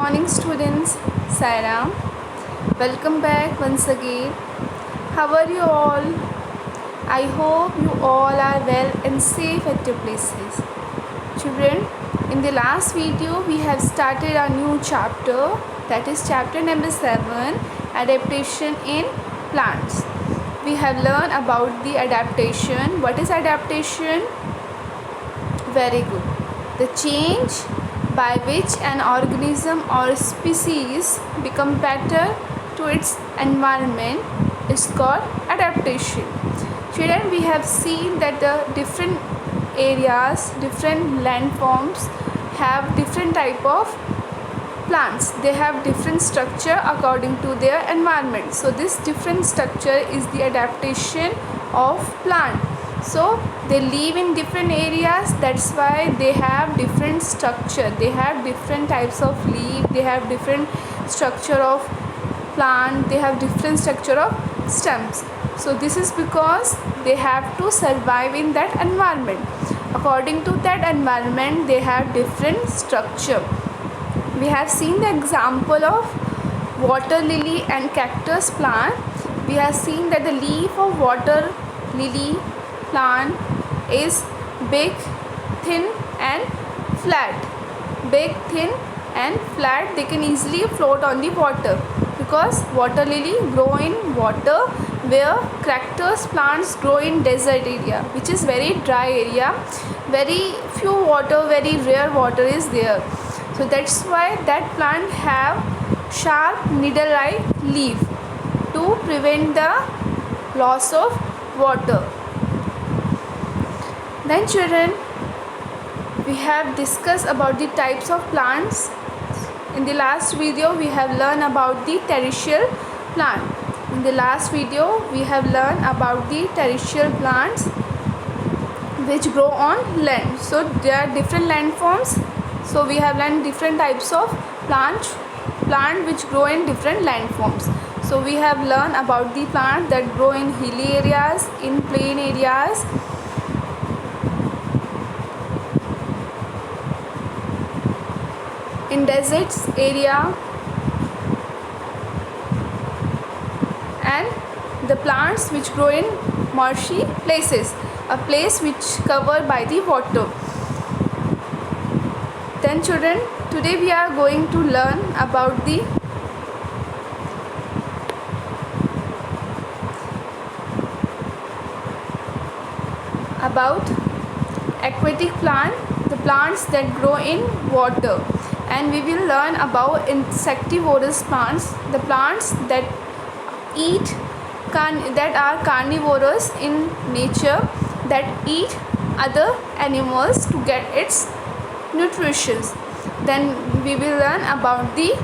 Morning students, Sairam. Welcome back once again. How are you all? I hope you all are well and safe at your places. Children, in the last video we have started a new chapter, that is chapter number 7, adaptation in plants. We have learned about the adaptation. What is adaptation? Very good. The change by which an organism or species become better to its environment is called adaptation. Children, we have seen that the different areas, different landforms have different type of plants. They have different structure according to their environment. So this different structure is the adaptation of plant. So they live in different areas, that's why they have different structure. They have different types of leaf, they have different structure of plant, they have different structure of stems. So this is because they have to survive in that environment. According to that environment, they have different structure. We have seen the example of water lily and cactus plant. We have seen that the leaf of water lily plant is big, thin and flat. Big, thin and flat. They can easily float on the water because water lily grow in water, where cactus plants grow in desert area, which is very dry area. Very few water, very rare water is there. So that's why that plant have sharp needle-like leaf to prevent the loss of water. Then children, we have discussed about the types of plants. In the last video we have learned about the terrestrial plant. In the last video we have learned about the terrestrial plants which grow on land. So there are different landforms. So we have learned different types of plant which grow in different landforms. So we have learned about the plant that grow in hilly areas, in plain areas, in deserts area, and the plants which grow in marshy places, a place which covered by the water. Then children, today we are going to learn about aquatic plant, the plants that grow in water. And we will learn about insectivorous plants, the plants that that are carnivorous in nature, that eat other animals to get its nutrition. Then we will learn about the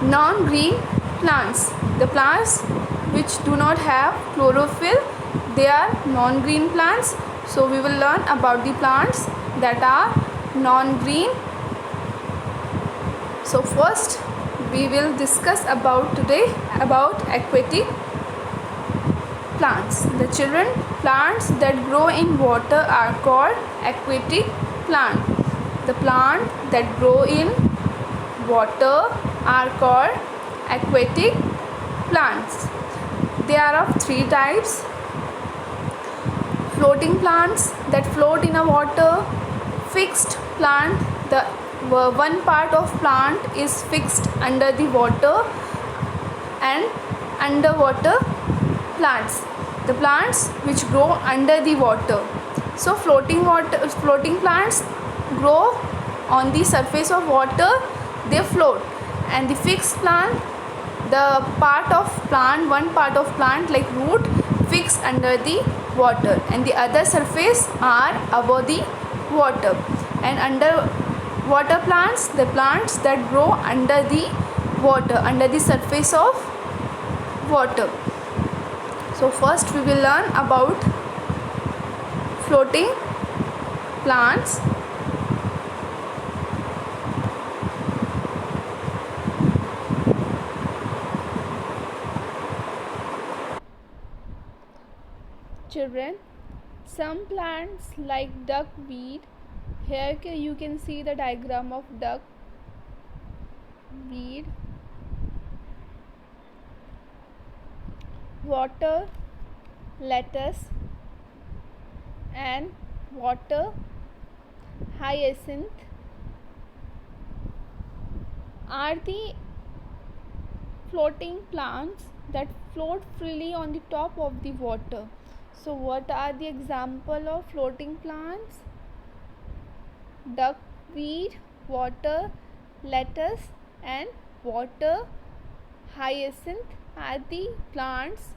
non-green plants, the plants which do not have chlorophyll. They are non-green plants. So we will learn about the plants that are non-green. So first we will discuss about today about aquatic plants. The children, plants that grow in water are called aquatic plant. The plant that grow in water are called aquatic plants. They are of three types. Floating plants that float in a water, fixed plant, the one part of plant is fixed under the water, and underwater plants, the plants which grow under the water. So floating plants grow on the surface of water, they float, and the fixed plant, the part of plant, one part of plant like root, fixed under the water, and the other surface are above the water. And underwater plants, the plants that grow under the water, under the surface of water. So first we will learn about floating plants. Children, some plants like duckweed, here you can see the diagram of duck. weed, water, lettuce, and water hyacinth are the floating plants that float freely on the top of the water. So what are the example of floating plants? Duckweed, water lettuce, and water hyacinth are the plants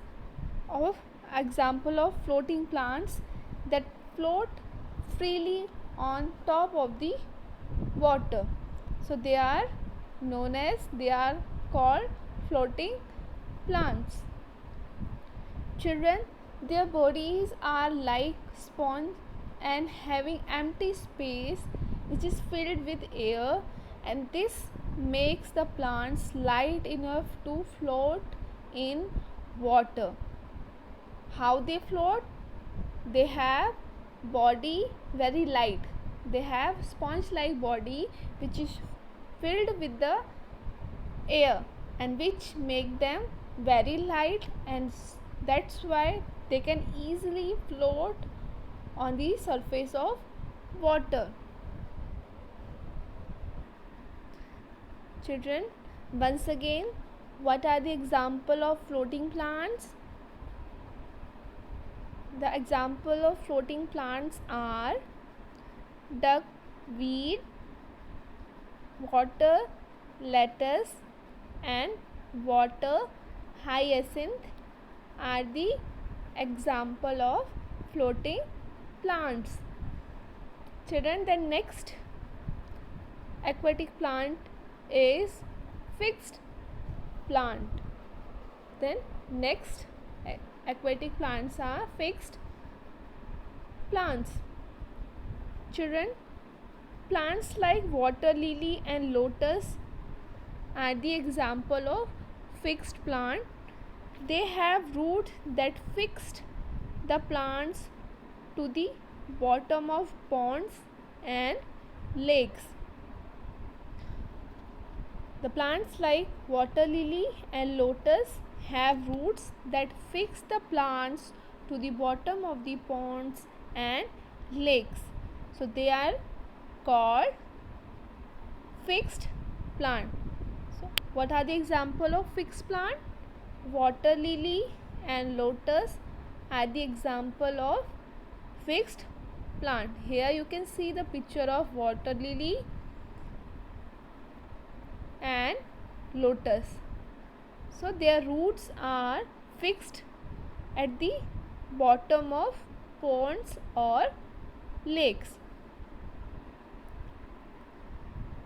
of example of floating plants that float freely on top of the water. So they are called floating plants. Children, their bodies are like sponge and having empty space which is filled with air, and this makes the plants light enough to float in water. How they float? They have body very light. They have sponge like body which is filled with the air and which make them very light, and that's why they can easily float on the surface of water. Children, once again, what are the example of floating plants? The example of floating plants are duckweed, water lettuce, and water hyacinth are the example of floating plants. Children, the next aquatic plant is fixed plant. Then next aquatic plants are fixed plants. Children, plants like water lily and lotus are the example of fixed plant. They have roots that fixed the plants to the bottom of ponds and lakes. The plants like water lily and lotus have roots that fix the plants to the bottom of the ponds and lakes. So they are called fixed plant. So what are the example of fixed plant? Water lily and lotus are the example of fixed plant. Here you can see the picture of water lily and lotus. So their roots are fixed at the bottom of ponds or lakes.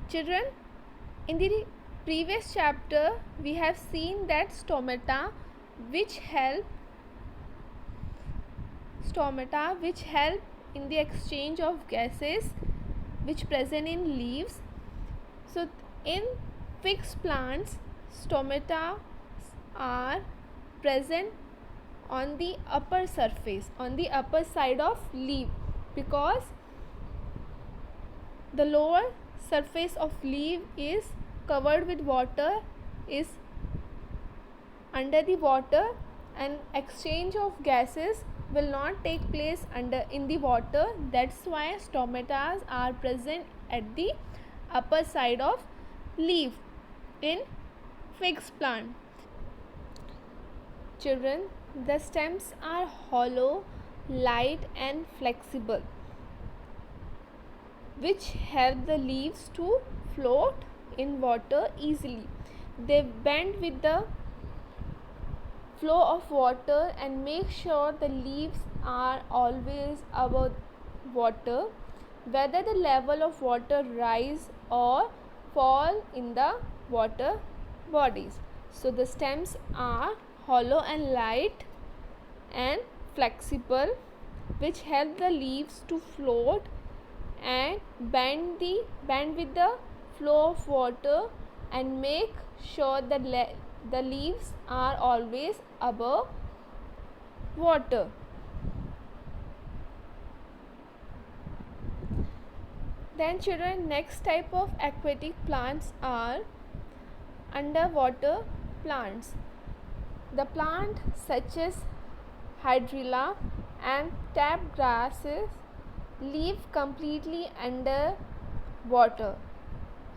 Children, in the previous chapter we have seen that stomata which help in the exchange of gases which present in leaves. So in fixed plants, stomata are present on the upper surface, on the upper side of leaf, because the lower surface of leaf is covered with water, is under the water, and exchange of gases will not take place in the water. That's why stomata are present at the upper side of leaf in fixed plant. Children, the stems are hollow, light, and flexible, which help the leaves to float in water easily. They bend with the flow of water and make sure the leaves are always above water, whether the level of water rise or fall in the water bodies. So the stems are hollow and light and flexible, which help the leaves to float and bend with the flow of water and make sure that the leaves are always above water. Then children, next type of aquatic plants are underwater plants. The plant such as hydrilla and tap grasses live completely under water.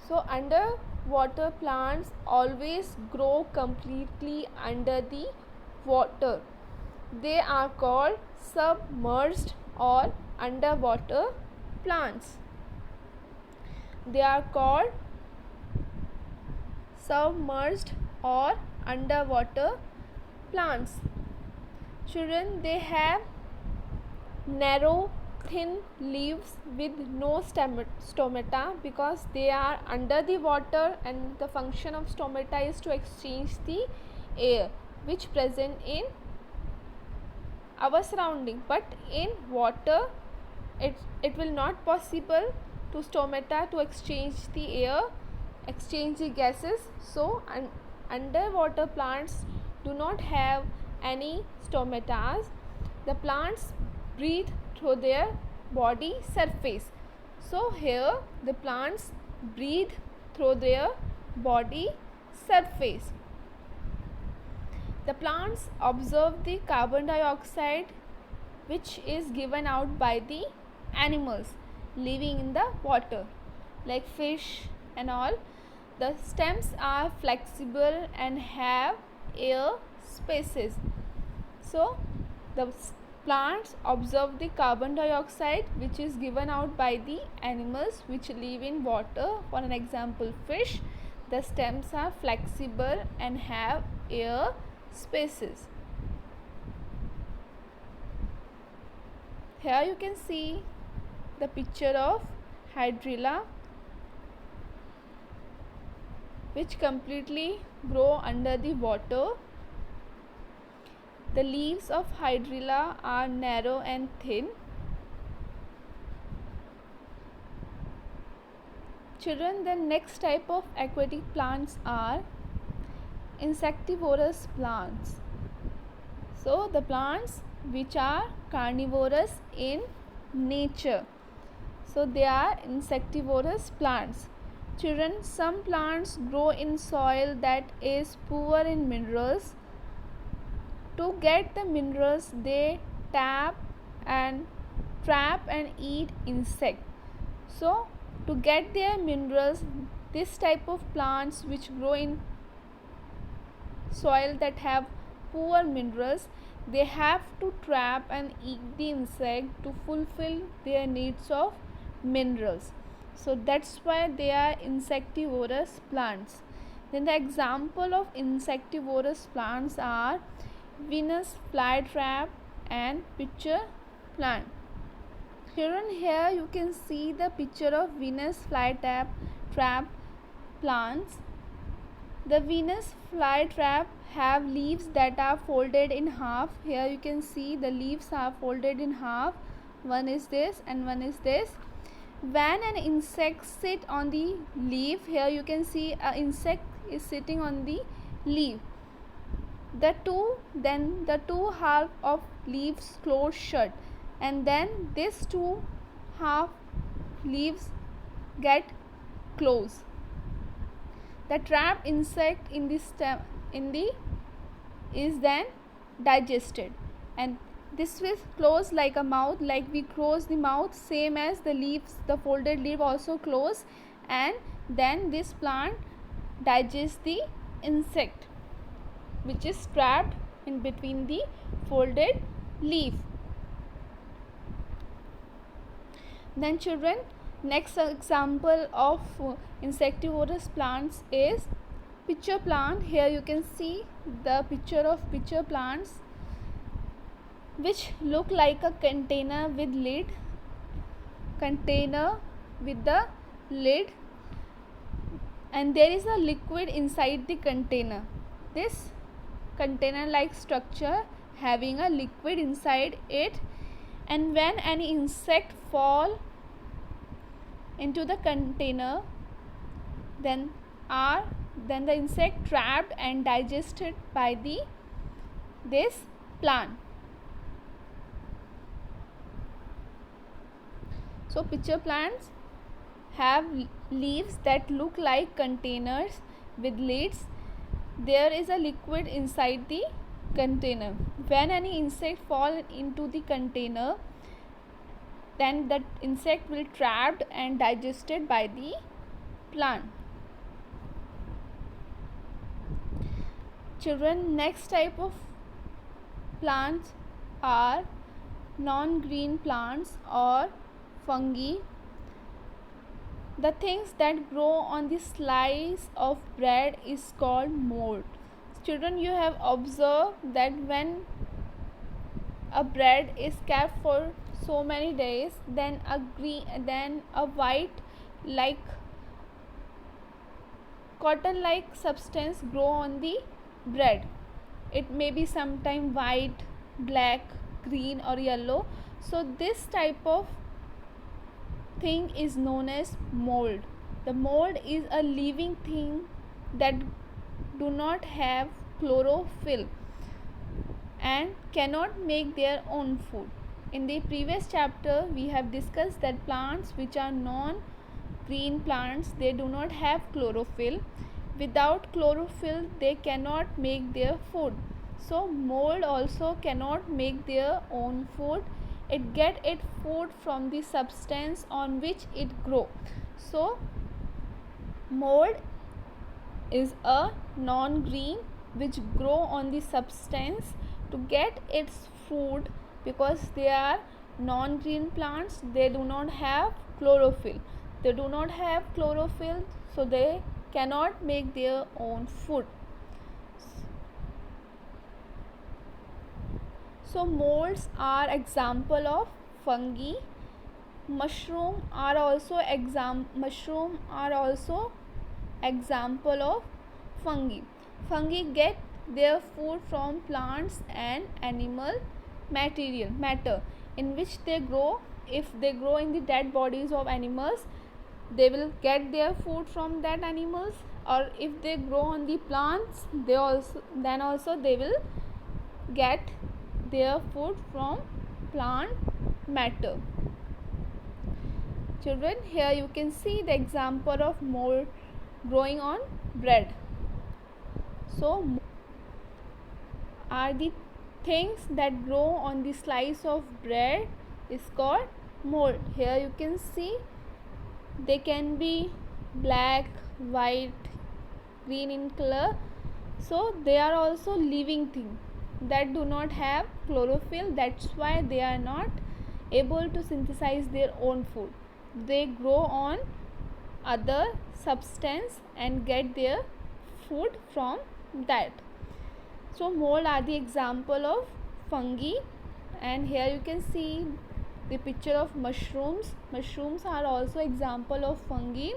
So underwater plants always grow completely under the water. They are called submerged or underwater plants. They are called submerged or underwater plants. Children, they have narrow thin leaves with no stomata because they are under the water, and the function of stomata is to exchange the air which present in our surrounding. But in water it will not possible to stomata to exchange the air, exchange the gases. So underwater plants do not have any stomatas. The plants breathe through their body surface. So here the plants breathe through their body surface. The plants absorb the carbon dioxide which is given out by the animals living in the water like fish and all. The stems are flexible and have air spaces. So the plants absorb the carbon dioxide which is given out by the animals which live in water. For an example, fish. The stems are flexible and have air spaces. Here you can see the picture of hydrilla which completely grow under the water. The leaves of hydrilla are narrow and thin. Children, the next type of aquatic plants are insectivorous plants. So the plants which are carnivorous in nature. So they are insectivorous plants. Children, some plants grow in soil that is poor in minerals. To get the minerals, they trap and eat insects. So to get their minerals, this type of plants which grow in soil that have poor minerals, they have to trap and eat the insect to fulfill their needs of minerals. So that's why they are insectivorous plants. Then the example of insectivorous plants are Venus flytrap and pitcher plant. Children, here you can see the picture of Venus flytrap plants. The Venus flytrap have leaves that are folded in half. Here you can see the leaves are folded in half. One is this and one is this. When an insect sit on the leaf, here you can see an insect is sitting on the leaf. The two half of leaves close shut, and then these two half leaves get closed. The trapped insect in the stem is then digested, and this will close like a mouth, like we close the mouth, same as the leaves, the folded leaf also close, and then this plant digests the insect which is trapped in between the folded leaf. Then children, next example of insectivorous plants is pitcher plant. Here you can see the picture of pitcher plants which look like a container with the lid, and there is a liquid inside the container. This container like structure having a liquid inside it, and when any insect fall into the container, then the insect trapped and digested by this plant. So pitcher plants have leaves that look like containers with lids. There is a liquid inside the container. When any insect fall into the container, then that insect will trapped and digested by the plant. Children, next type of plants are non-green plants or fungi. The things that grow on the slice of bread is called mold. Children, you have observed that when a bread is kept for so many days, then a white like cotton like substance grow on the bread. It may be sometime white, black, green or yellow. So this type of thing is known as mold. The mold is a living thing that do not have chlorophyll and cannot make their own food. In the previous chapter we have discussed that plants which are non-green plants, they do not have chlorophyll. Without chlorophyll they cannot make their food. So mold also cannot make their own food. It get its food from the substance on which it grow. So mold is a non-green which grow on the substance to get its food. Because they are non-green plants, they do not have chlorophyll. They do not have chlorophyll, so they cannot make their own food. So molds are example of fungi. Mushroom are also example of fungi. Fungi get their food from plants and animal matter in which they grow. If they grow in the dead bodies of animals, they will get their food from that animals, or if they grow on the plants, they also they will get their food from plant matter. Children, here you can see the example of mold growing on bread. So are the things that grow on the slice of bread is called mold. Here you can see they can be black, white, green in color. So they are also living things that do not have chlorophyll. That's why they are not able to synthesize their own food. They grow on other substance and get their food from that. So mold are the example of fungi. And here you can see the picture of mushrooms. Mushrooms are also example of fungi.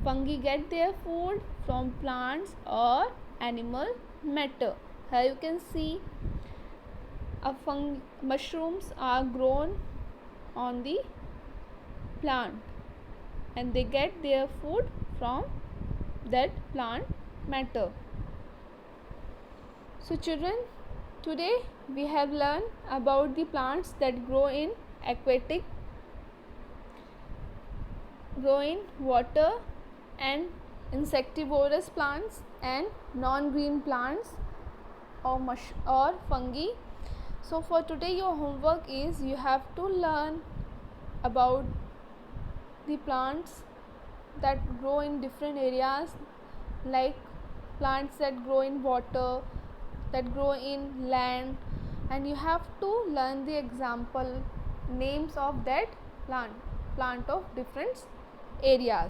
Fungi get their food from plants or animal matter. Here you can see mushrooms are grown on the plant and they get their food from that plant matter. So children, today we have learned about the plants that grow in water, and insectivorous plants and non-green plants or fungi. So for today your homework is you have to learn about the plants that grow in different areas, like plants that grow in water, that grow in land, and you have to learn the example names of that plant of different areas.